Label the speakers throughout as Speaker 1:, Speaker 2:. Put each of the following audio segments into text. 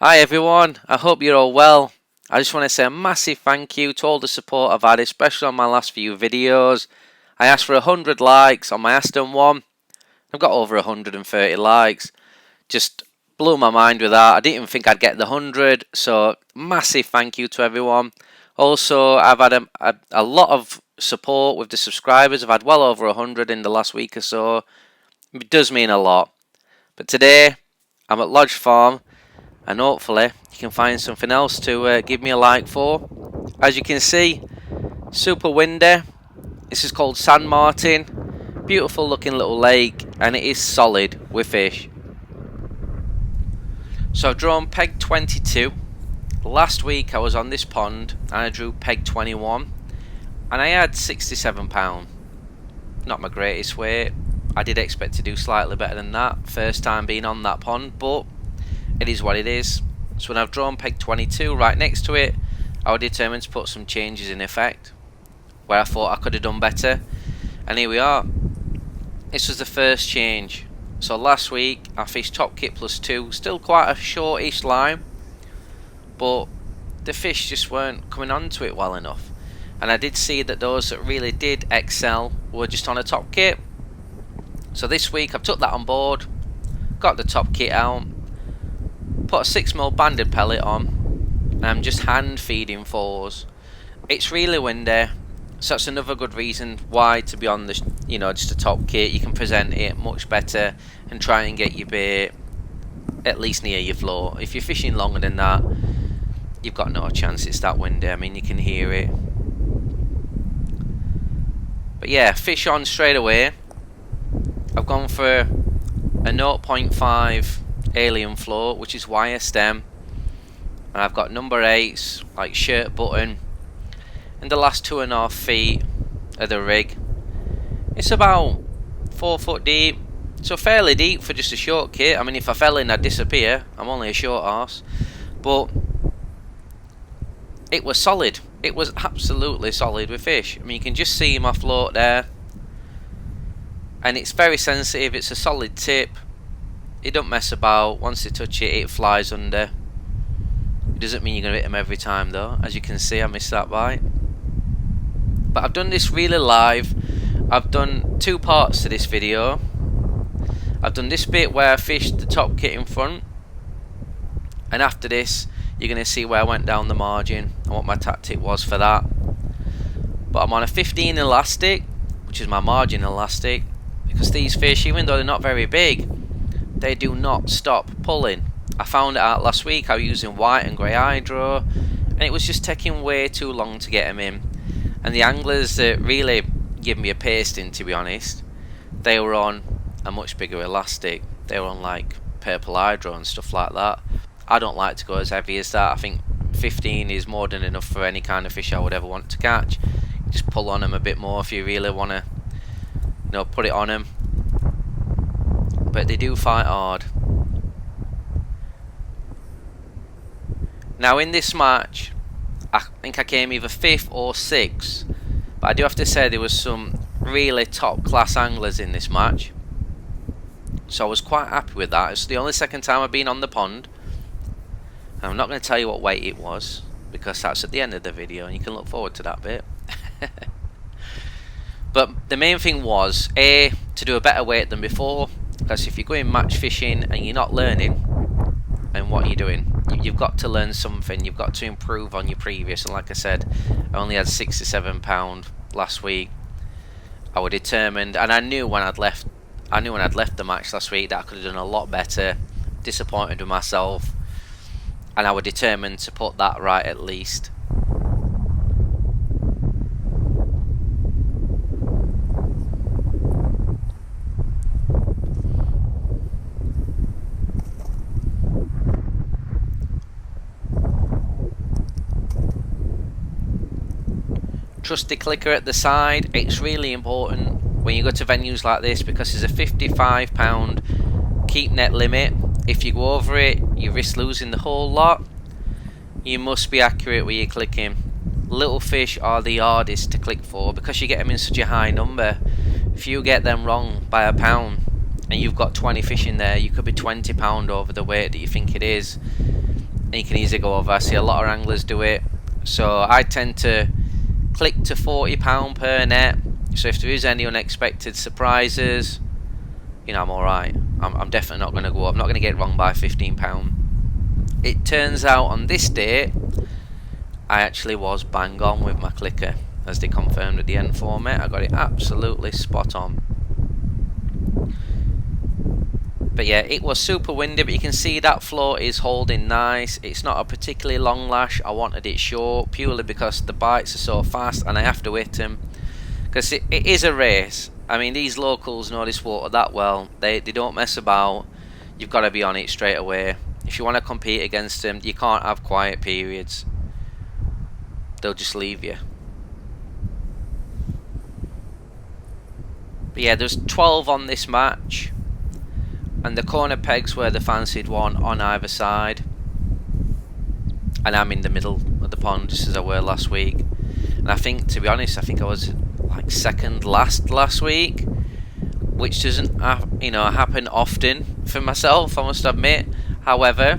Speaker 1: Hi everyone, I hope you're all well. I just want to say a massive thank you to all the support I've had, especially on my last few videos. I asked for 100 likes on my Aston one. I've got over 130 likes. Just blew my mind with that. I didn't even think I'd get the 100, so massive thank you to everyone. Also, I've had a lot of support with the subscribers. I've had well over 100 in the last week or so. It does mean a lot. But today, I'm at Lodge Farm, and hopefully you can find something else to give me a like for. As you can see, super windy. This is called Sandmartin. Beautiful looking little lake, and it is solid with fish. So I've drawn peg 22. Last week I was on this pond and I drew peg 21 and I had £67. Not my greatest weight. I did expect to do slightly better than that, first time being on that pond, but it is what it is. So when I've drawn peg 22 right next to it, I was determined to put some changes in effect where I thought I could have done better, and here we are. This was the first change. So last week I fished top kit +2, still quite a shortish line, but the fish just weren't coming onto it well enough, and I did see that those that really did excel were just on a top kit. So this week I've took that on board, got the top kit out, put a 6mm banded pellet on, and I'm just hand feeding fours. It's really windy, so that's another good reason why to be on the, just a top kit. You can present it much better and try and get your bait at least near your float. If you're fishing longer than that, you've got no chance. It's that windy. I mean, you can hear it. But yeah, fish on straight away. I've gone for a 0.5 alien float, which is wire stem, and I've got number 8s like shirt button in the last 2.5 feet of the rig. It's about 4 foot deep, so fairly deep for just a short kit. I mean, if I fell in I'd disappear. I'm only a short arse, but it was solid. It was absolutely solid with fish. I mean, you can just see my float there, and it's very sensitive. It's a solid tip. It don't mess about. Once you touch it, it flies under. It doesn't mean you're going to hit them every time though. As you can see, I missed that bite. But I've done this really live. I've done 2 parts to this video. I've done this bit where I fished the top kit in front, and after this you're going to see where I went down the margin and what my tactic was for that. But I'm on a 15 elastic, which is my margin elastic, because these fish, even though they're not very big, they do not stop pulling. I found it out last week. I was using white and grey hydro, and it was just taking way too long to get them in. And the anglers that really give me a pasting, to be honest, they were on a much bigger elastic. They were on like purple hydro and stuff like that. I don't like to go as heavy as that. I think 15 is more than enough for any kind of fish I would ever want to catch. Just pull on them a bit more if you really want to, put it on them. But they do fight hard. Now in this match, I think I came either 5th or 6th, but I do have to say there was some really top class anglers in this match, so I was quite happy with that. It's the only second time I've been on the pond, and I'm not going to tell you what weight it was, because that's at the end of the video and you can look forward to that bit. But the main thing was to do a better weight than before, because if you're going match fishing and you're not learning, and what you're doing, you've got to learn something. You've got to improve on your previous. And like I said, I only had £67 last week. I was determined, and I knew when I'd left the match last week that I could have done a lot better. Disappointed with myself, and I was determined to put that right at least. Trusty clicker at the side. It's really important when you go to venues like this, because there's a £55 keep net limit. If you go over it, you risk losing the whole lot. You must be accurate with your clicking. Little fish are the hardest to click for, because you get them in such a high number. If you get them wrong by a pound and you've got 20 fish in there, you could be £20 over the weight that you think it is. and you can easily go over. I see a lot of anglers do it, so I tend to click to £40 per net. So if there is any unexpected surprises, you know, I'm alright. I'm definitely not going to go up. I'm not going to get it wrong by £15. It turns out on this date, I actually was bang on with my clicker, as they confirmed at the end for me. I got it absolutely spot on. But yeah, it was super windy, but you can see that float is holding nice. It's not a particularly long lash. I wanted it short purely because the bites are so fast and I have to hit them. Because it is a race. I mean, these locals know this water that well. They don't mess about. You've got to be on it straight away. If you want to compete against them, you can't have quiet periods. They'll just leave you. But yeah, there's 12 on this match. And the corner pegs were the fancied one on either side. And I'm in the middle of the pond, just as I were last week. And I think, to be honest, I think I was like second last week, which doesn't happen often for myself, I must admit. However,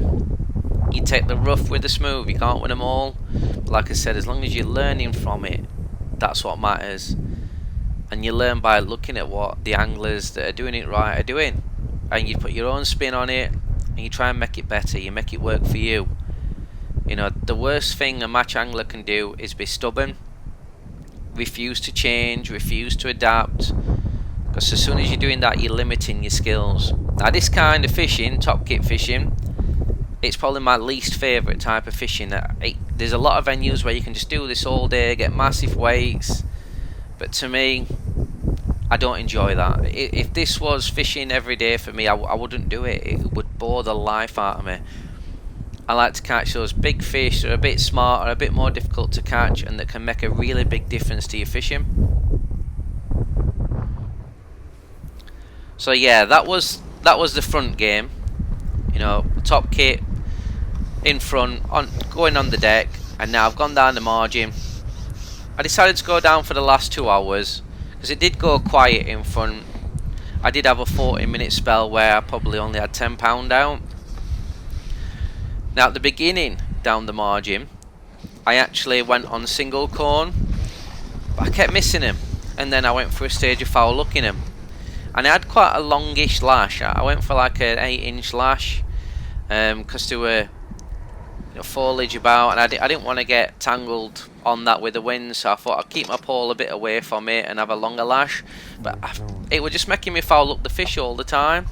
Speaker 1: you take the rough with the smooth. You can't win them all. But like I said, as long as you're learning from it, that's what matters. And you learn by looking at what the anglers that are doing it right are doing. And you put your own spin on it, and you try and make it better. You make it work for you. You know, the worst thing a match angler can do is be stubborn, refuse to change, refuse to adapt. Because as soon as you're doing that, you're limiting your skills. Now, this kind of fishing, top kit fishing, it's probably my least favourite type of fishing. There's a lot of venues where you can just do this all day, get massive weights, but to me, I don't enjoy that. If this was fishing every day for me, I wouldn't do it. It would bore the life out of me. I like to catch those big fish that are a bit smarter, a bit more difficult to catch, and that can make a really big difference to your fishing. So yeah, that was the front game. You know, top kit in front, going on the deck, and now I've gone down the margin. I decided to go down for the last 2 hours. Because it did go quiet in front. I did have a 40-minute spell where I probably only had £10 out. Now at the beginning, down the margin, I actually went on single corn, but I kept missing him. And then I went for a stage of foul looking him. And I had quite a longish lash. I went for like an 8-inch lash, because there were foliage about, and I didn't want to get tangled on that with the wind, so I thought I'd keep my pole a bit away from it and have a longer lash. But it was just making me foul look the fish all the time.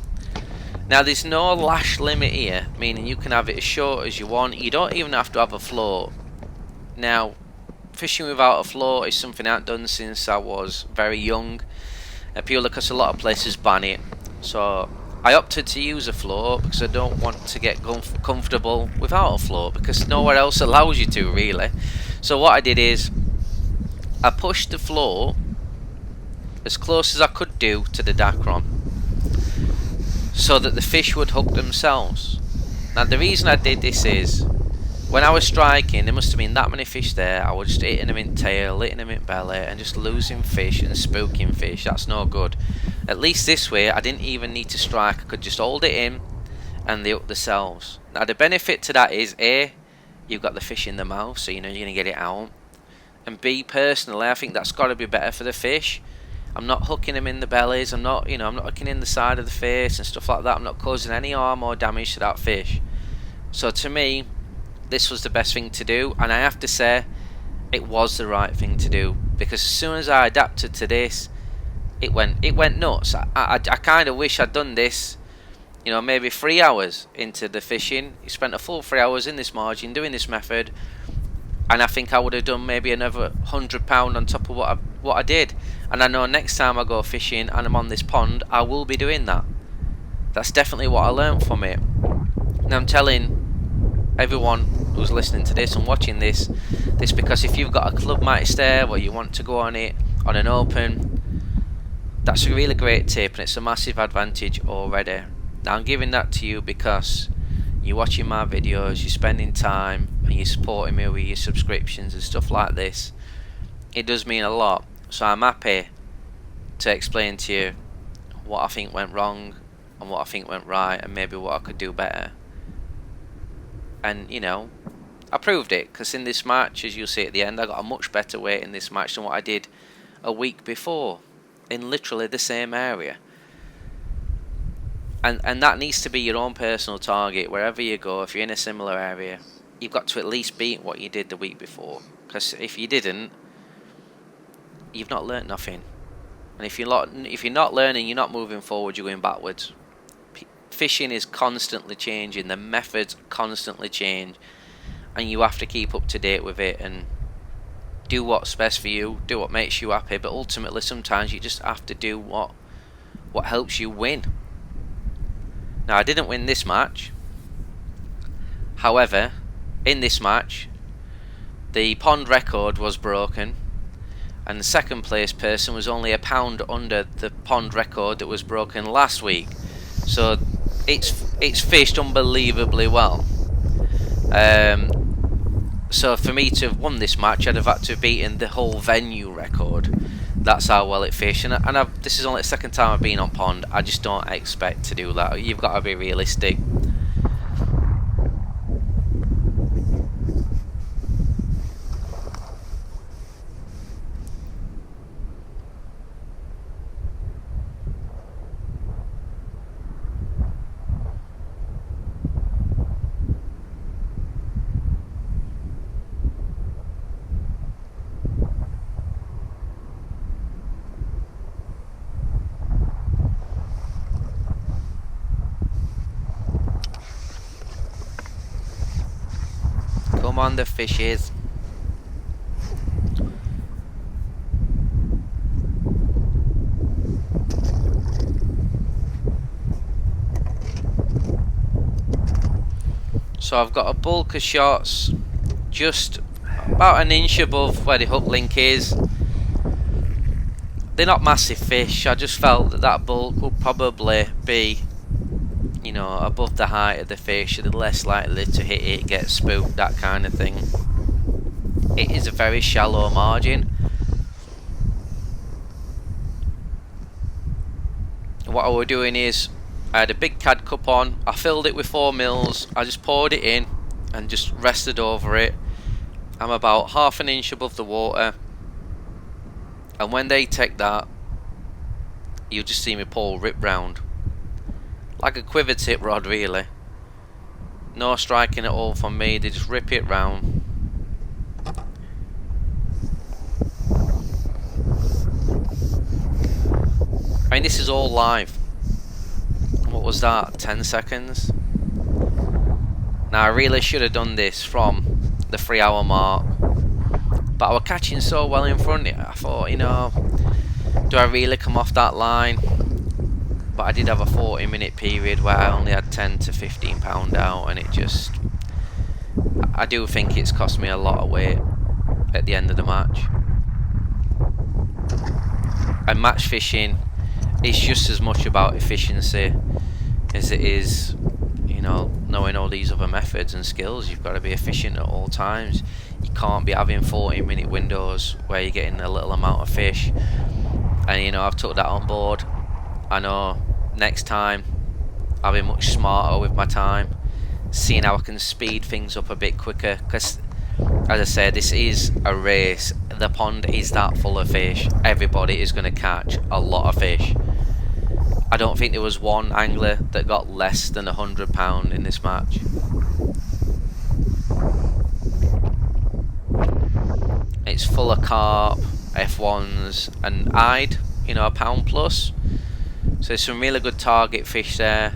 Speaker 1: Now there's no lash limit here, meaning you can have it as short as you want. You don't even have to have a float. Now fishing without a float is something I've done since I was very young, purely because a lot of places ban it. So I opted to use a float because I don't want to get comfortable without a float, because nowhere else allows you to, really. So what I did is I pushed the float as close as I could do to the Dacron, so that the fish would hook themselves. Now the reason I did this is, when I was striking, there must have been that many fish there. I was just hitting them in tail, hitting them in belly, and just losing fish and spooking fish. That's no good. At least this way, I didn't even need to strike. I could just hold it in, and they hook themselves. Now the benefit to that is, A, you've got the fish in the mouth, so you know you're going to get it out. And B, personally, I think that's got to be better for the fish. I'm not hooking them in the bellies. I'm not hooking in the side of the face and stuff like that. I'm not causing any harm or damage to that fish. So to me, this was the best thing to do, and I have to say it was the right thing to do, because as soon as I adapted to this, it went nuts. I kind of wish I'd done this, maybe 3 hours into the fishing. You spent a full 3 hours in this margin doing this method, and I think I would have done maybe another £100 on top of what I did. And I know next time I go fishing and I'm on this pond, I will be doing that. That's definitely what I learned from it. And I'm telling everyone who's listening to this and watching this because if you've got a club mighty stare where you want to go on it on an open, that's a really great tip, and it's a massive advantage already. Now I'm giving that to you because you're watching my videos, you're spending time, and you're supporting me with your subscriptions and stuff like this. It does mean a lot, so I'm happy to explain to you what I think went wrong and what I think went right, and maybe what I could do better. And, you know, I proved it, because in this match, as you'll see at the end, I got a much better weight in this match than what I did a week before, in literally the same area. And that needs to be your own personal target, wherever you go. If you're in a similar area, you've got to at least beat what you did the week before, because if you didn't, you've not learnt nothing. And if you're not learning, you're not moving forward, you're going backwards. Fishing is constantly changing, the methods constantly change, and you have to keep up to date with it and do what's best for you, do what makes you happy. But ultimately, sometimes you just have to do what helps you win. Now, I didn't win this match. However, in this match, the pond record was broken, and the second place person was only a pound under the pond record that was broken last week. So it's fished unbelievably well. So for me to have won this match, I'd have had to have beaten the whole venue record. That's how well it fished. And this is only the second time I've been on pond. I just don't expect to do that. You've got to be realistic. Come on, the fishes. So I've got a bulk of shots just about an inch above where the hook link is. They're not massive fish. I just felt that bulk would probably be, you know, above the height of the fish. They're less likely to hit it, get spooked, that kind of thing. It is a very shallow margin. What I was doing is, I had a big cad cup on, I filled it with 4 mils, I just poured it in and just rested over it. I'm about half an inch above the water, and when they take that, you'll just see me pole rip round. Like a quiver tip rod, really. No striking at all from me, they just rip it round. I mean, this is all live. What was that, 10 seconds? Now I really should have done this from the 3-hour mark, but I was catching so well in front, I thought, you know, do I really come off that line? But I did have a 40-minute period where I only had 10 to 15 pound out, and it just, I do think it's cost me a lot of weight at the end of the match. And match fishing is just as much about efficiency as it is, you know, knowing all these other methods and skills. You've got to be efficient at all times. You can't be having 40-minute windows where you're getting a little amount of fish. And, you know, I've took that on board. I know next time I'll be much smarter with my time, seeing how I can speed things up a bit quicker, because as I said, this is a race. The pond is that full of fish. Everybody is going to catch a lot of fish. I don't think there was one angler that got less than £100 in this match. It's full of carp, F1s and eyed, you know, £1 plus. So there's some really good target fish there.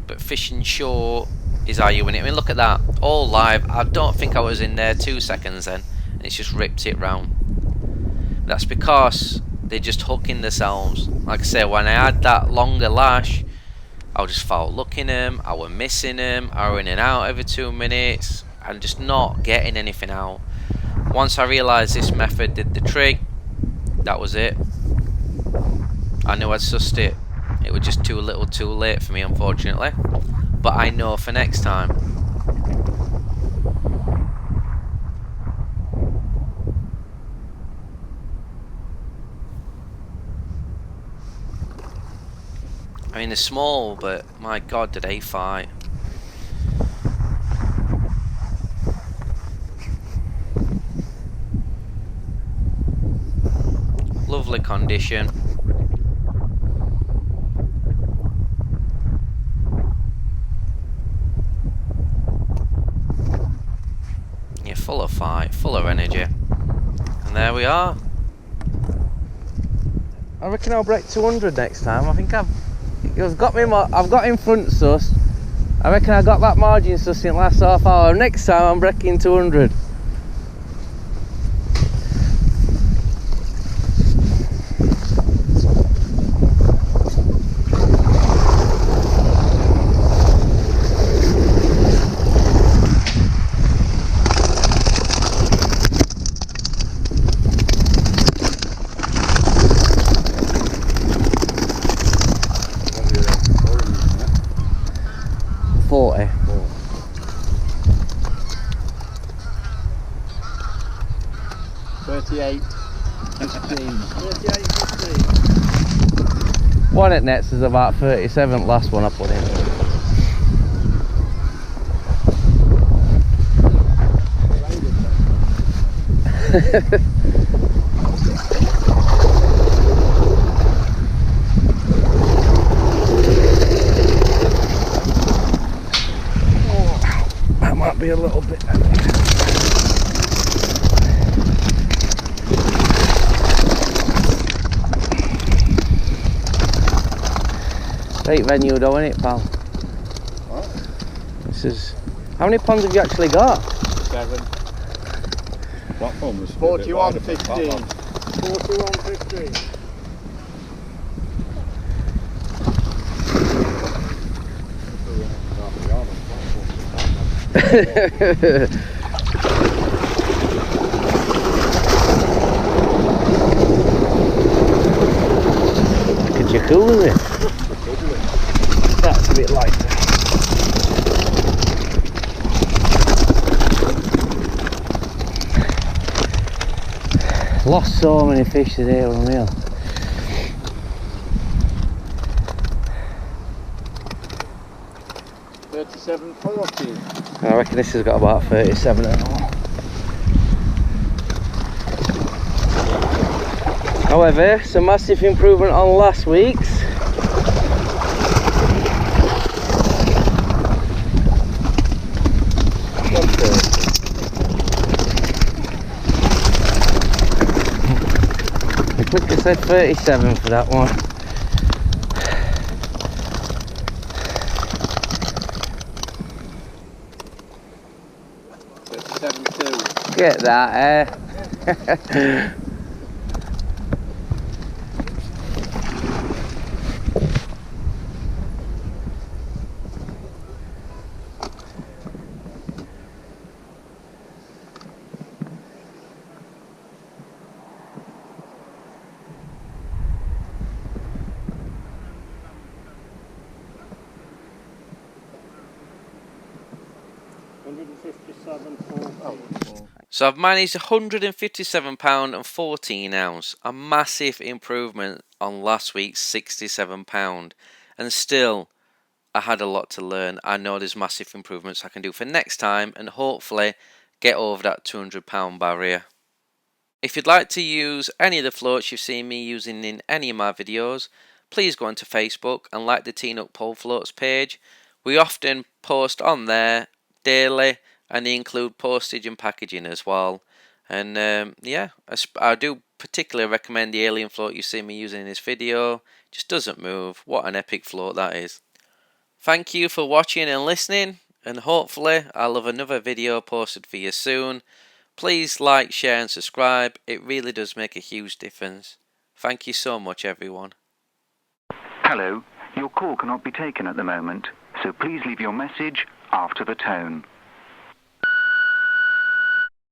Speaker 1: But fishing short is how you win it. I mean, look at that, all live. I don't think I was in there 2 seconds then, and it's just ripped it round. That's because they're just hooking themselves. Like I say, when I had that longer lash, I was just foul looking them, I was missing them, I was in and out every 2 minutes, and just not getting anything out. Once I realised this method did the trick, that was it. I knew I'd sussed it. It was just too little too late for me, unfortunately. But I know for next time. I mean, they're small, but my god, did they fight. lovely condition. Yeah, full of fight, full of energy. And there we are. I reckon I'll break 200 next time. I think I've got him front sus. I reckon I got that margin sus in the last half hour. Next time I'm breaking 200. One at nets is about 37, last one I put in. That might be a little bit. Great venue though, isn't it, pal? What? This is... How many ponds have you actually got?
Speaker 2: 7. Platform was
Speaker 3: 41.15. 41.15.
Speaker 1: Like a jacuzzi. That's a bit lighter. Lost so many fish today, unreal.
Speaker 3: $37.40.
Speaker 1: I reckon this has got about 37 and all. However, it's a massive improvement on last week's. The clicker said 37 for that one. Get that, eh? So I've managed £157 and 14 ounce, a massive improvement on last week's £67, and still I had a lot to learn. I know there's massive improvements I can do for next time and hopefully get over that £200 barrier. If you'd like to use any of the floats you've seen me using in any of my videos, please go onto Facebook and like the Teen Up Pole Floats page. We often post on there daily, and they include postage and packaging as well. And yeah, I do particularly recommend the alien float you see me using in this video. It just doesn't move. What an epic float that is. Thank you for watching and listening, and hopefully I'll have another video posted for you soon. Please like, share and subscribe. It really does make a huge difference. Thank you so much, everyone.
Speaker 4: Hello, your call cannot be taken at the moment, so please leave your message after the tone.